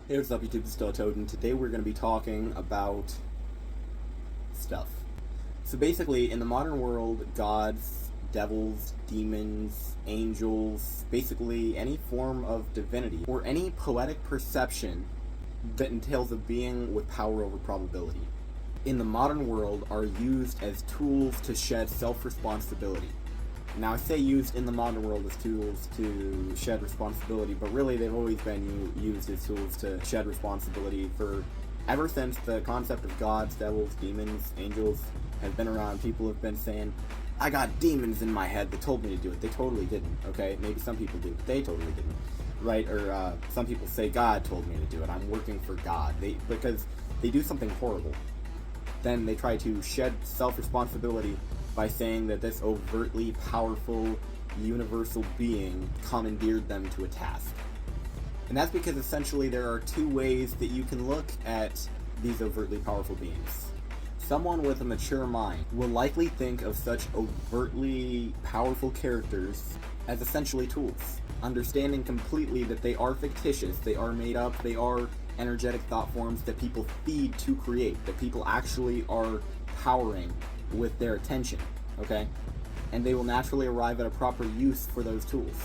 Hey, what's up YouTube, it's Stella-Jaz, and today we're going to be talking about stuff. So basically, in the modern world, gods, devils, demons, angels, basically any form of divinity, or any poetic perception that entails a being with power over probability, in the modern world are used as tools to shed self-responsibility. Now, I say used in the modern world as tools to shed responsibility, but really they've always been used as tools to shed responsibility ever since the concept of gods, devils, demons, angels has been around. People have been saying, I got demons in my head that told me to do it. They totally didn't, okay? Maybe some people do, but they totally didn't, right? Or some people say God told me to do it. I'm working for God. Because they do something horrible. Then they try to shed self-responsibility by saying that this overtly powerful, universal being commandeered them to a task. And that's because essentially there are two ways that you can look at these overtly powerful beings. Someone with a mature mind will likely think of such overtly powerful characters as essentially tools, understanding completely that they are fictitious, they are made up, they are energetic thought forms that people feed to create, that people actually are powering with their attention, okay? And they will naturally arrive at a proper use for those tools.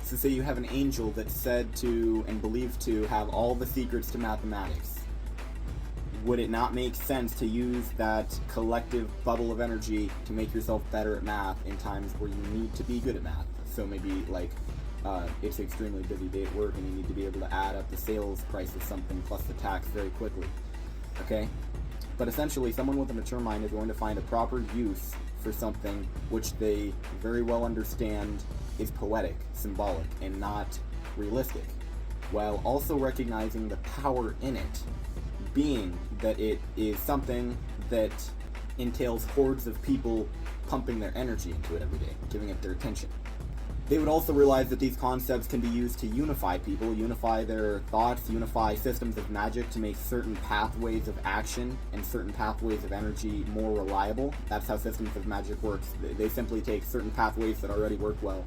So say you have an angel that's said to and believed to have all the secrets to mathematics. Would it not make sense to use that collective bubble of energy to make yourself better at math in times where you need to be good at math? So maybe like it's an extremely busy day at work and you need to be able to add up the sales price of something plus the tax very quickly, okay? But essentially, someone with a mature mind is going to find a proper use for something which they very well understand is poetic, symbolic, and not realistic, while also recognizing the power in it, being that it is something that entails hordes of people pumping their energy into it every day, giving it their attention. They would also realize that these concepts can be used to unify people, unify their thoughts, unify systems of magic to make certain pathways of action and certain pathways of energy more reliable. That's how systems of magic works. They simply take certain pathways that already work well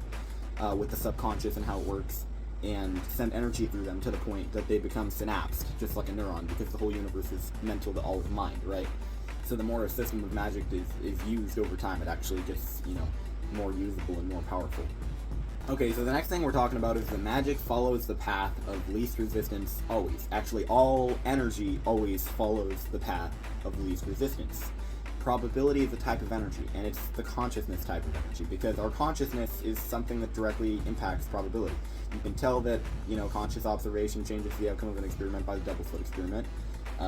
with the subconscious and how it works, and send energy through them to the point that they become synapsed, just like a neuron, because the whole universe is mental to all is mind, right? So the more a system of magic is used over time, it actually gets, more usable and more powerful. Okay, so the next thing we're talking about is that magic follows the path of least resistance always. Actually, all energy always follows the path of least resistance. Probability is a type of energy, and it's the consciousness type of energy, because our consciousness is something that directly impacts probability. You can tell that, conscious observation changes the outcome of an experiment by the double slit experiment,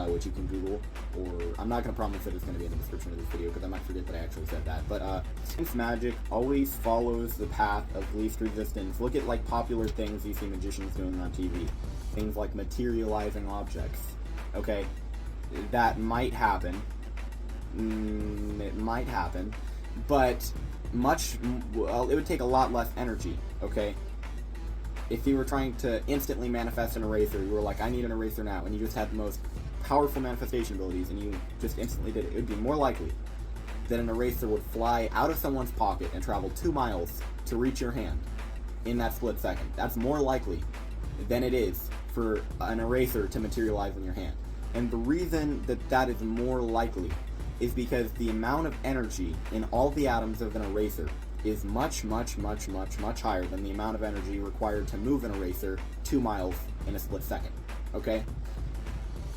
which you can Google, or I'm not going to promise that it's going to be in the description of this video because I might forget that I actually said that, but since magic always follows the path of least resistance, look at like popular things you see magicians doing on TV, things like materializing objects, okay, that might happen, it might happen, but it would take a lot less energy, okay? If you were trying to instantly manifest an eraser, you were like, I need an eraser now, and you just had the most powerful manifestation abilities, and you just instantly did it, it would be more likely that an eraser would fly out of someone's pocket and travel 2 miles to reach your hand in that split second. That's more likely than it is for an eraser to materialize in your hand. And the reason that that is more likely is because the amount of energy in all the atoms of an eraser is much, much, much, much, much higher than the amount of energy required to move an eraser 2 miles in a split second, okay?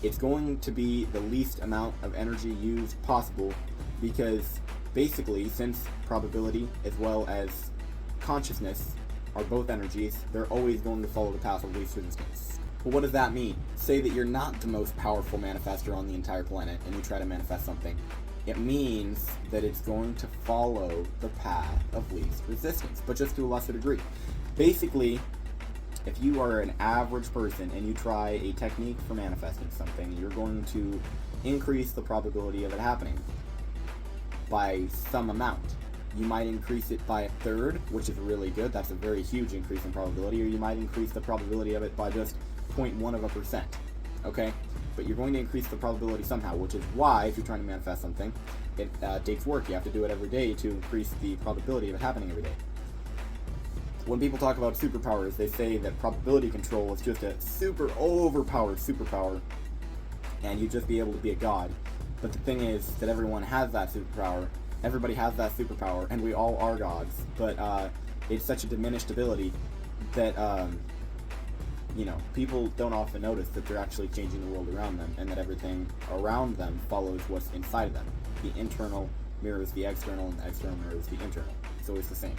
It's going to be the least amount of energy used possible, because basically, since probability as well as consciousness are both energies, they're always going to follow the path of least resistance. But what does that mean? Say that you're not the most powerful manifester on the entire planet and you try to manifest something. It means that it's going to follow the path of least resistance, but just to a lesser degree. Basically, if you are an average person and you try a technique for manifesting something, you're going to increase the probability of it happening by some amount. You might increase it by 1/3, which is really good. That's a very huge increase in probability. Or you might increase the probability of it by just 0.1%, okay? But you're going to increase the probability somehow, which is why, if you're trying to manifest something, it takes work. You have to do it every day to increase the probability of it happening every day. when people talk about superpowers, they say that probability control is just a super overpowered superpower, and you'd just be able to be a god. But the thing is that everyone has that superpower. Everybody has that superpower, and we all are gods. But it's such a diminished ability that people don't often notice that they're actually changing the world around them, and that everything around them follows what's inside of them. The internal mirrors the external, and the external mirrors the internal. It's always the same.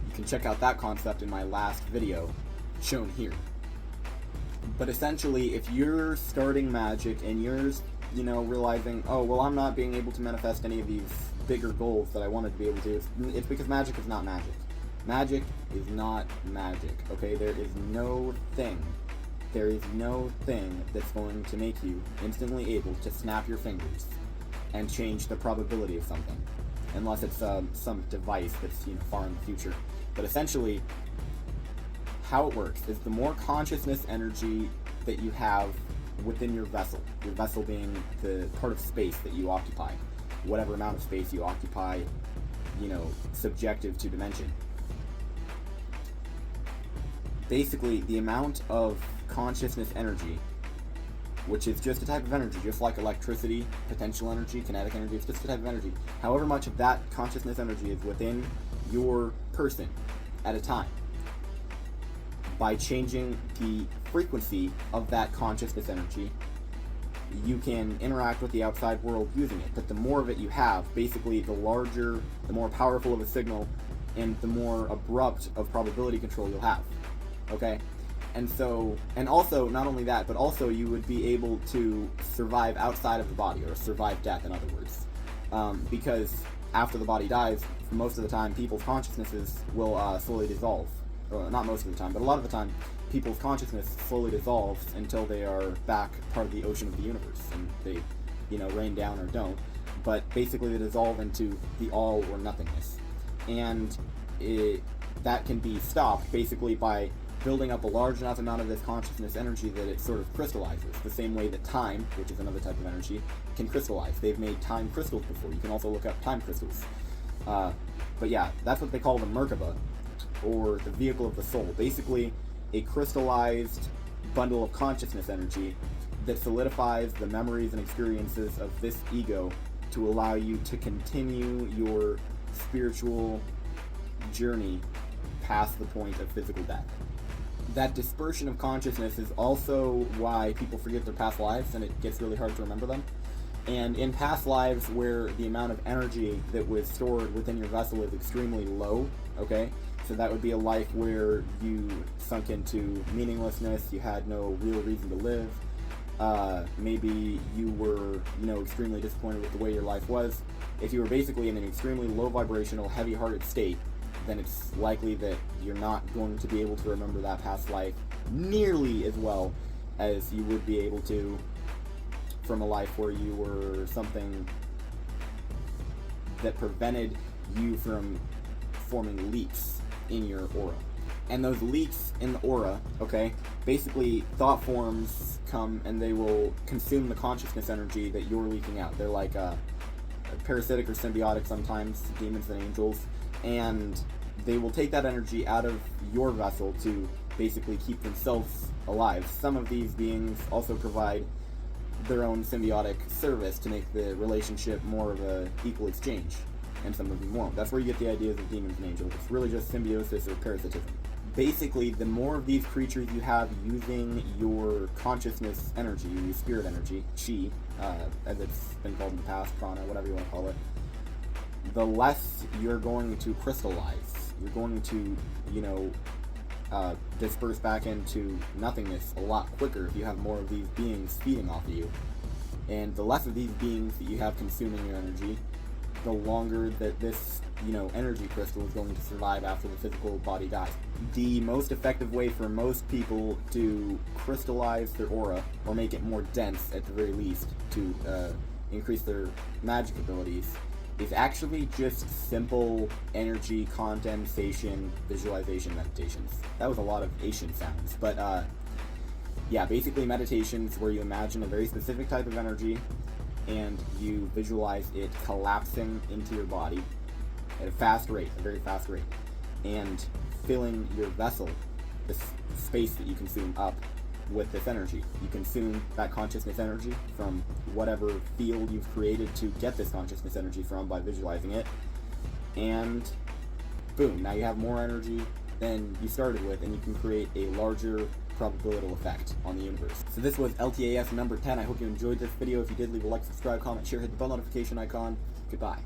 You can check out that concept in my last video, shown here. But essentially, if you're starting magic and you're, realizing, oh, well, I'm not being able to manifest any of these bigger goals that I wanted to be able to, it's because magic is not magic. Magic is not magic, okay? There is no thing that's going to make you instantly able to snap your fingers and change the probability of something, unless it's some device that's far in the future. But essentially, how it works is the more consciousness energy that you have within your vessel being the part of space that you occupy, whatever amount of space you occupy, subjective to dimension. Basically, the amount of consciousness energy, which is just a type of energy, just like electricity, potential energy, kinetic energy, it's just a type of energy. However much of that consciousness energy is within your person at a time, by changing the frequency of that consciousness energy, you can interact with the outside world using it. But the more of it you have, basically the larger, the more powerful of a signal, and the more abrupt of probability control you'll have. Okay? And also, not only that, but also you would be able to survive outside of the body, or survive death, in other words. Because after the body dies, most of the time, people's consciousnesses will slowly dissolve. Not most of the time, but a lot of the time, people's consciousness slowly dissolves until they are back part of the ocean of the universe, and they, rain down or don't. But basically, they dissolve into the all or nothingness. And that can be stopped, basically, by building up a large enough amount of this consciousness energy that it sort of crystallizes, the same way that time, which is another type of energy, can crystallize. They've made time crystals before. You can also look up time crystals. But yeah, that's what they call the Merkaba, or the vehicle of the soul. Basically, a crystallized bundle of consciousness energy that solidifies the memories and experiences of this ego to allow you to continue your spiritual journey past the point of physical death. That dispersion of consciousness is also why people forget their past lives, and it gets really hard to remember them. And in past lives where the amount of energy that was stored within your vessel is extremely low, okay? So that would be a life where you sunk into meaninglessness, you had no real reason to live. Maybe you were, extremely disappointed with the way your life was. If you were basically in an extremely low vibrational, heavy-hearted state, then it's likely that you're not going to be able to remember that past life nearly as well as you would be able to from a life where you were something that prevented you from forming leaks in your aura. And those leaks in the aura, okay, basically thought forms come and they will consume the consciousness energy that you're leaking out. They're like parasitic or symbiotic sometimes, demons and angels, and they will take that energy out of your vessel to basically keep themselves alive. Some of these beings also provide their own symbiotic service to make the relationship more of a equal exchange, and some of them won't. That's where you get the ideas of demons and angels. It's really just symbiosis or parasitism. Basically, the more of these creatures you have using your consciousness energy, your spirit energy, chi, as it's been called in the past, prana, whatever you want to call it, the less you're going to crystallize. You're going to, disperse back into nothingness a lot quicker if you have more of these beings feeding off of you. And the less of these beings that you have consuming your energy, the longer that this, energy crystal is going to survive after the physical body dies. The most effective way for most people to crystallize their aura, or make it more dense at the very least, to increase their magic abilities, is actually just simple energy condensation visualization meditations. That was a lot of Asian sounds, but yeah, basically meditations where you imagine a very specific type of energy and you visualize it collapsing into your body at a fast rate, a very fast rate, and filling your vessel, this space that you consume, up with this energy. You consume that consciousness energy from whatever field you've created to get this consciousness energy from by visualizing it, and boom, now you have more energy than you started with, and you can create a larger probability effect on the universe. So this was LTAS number 10. I hope you enjoyed this video. If you did, leave a like, subscribe, comment, share, hit the bell notification icon. Goodbye.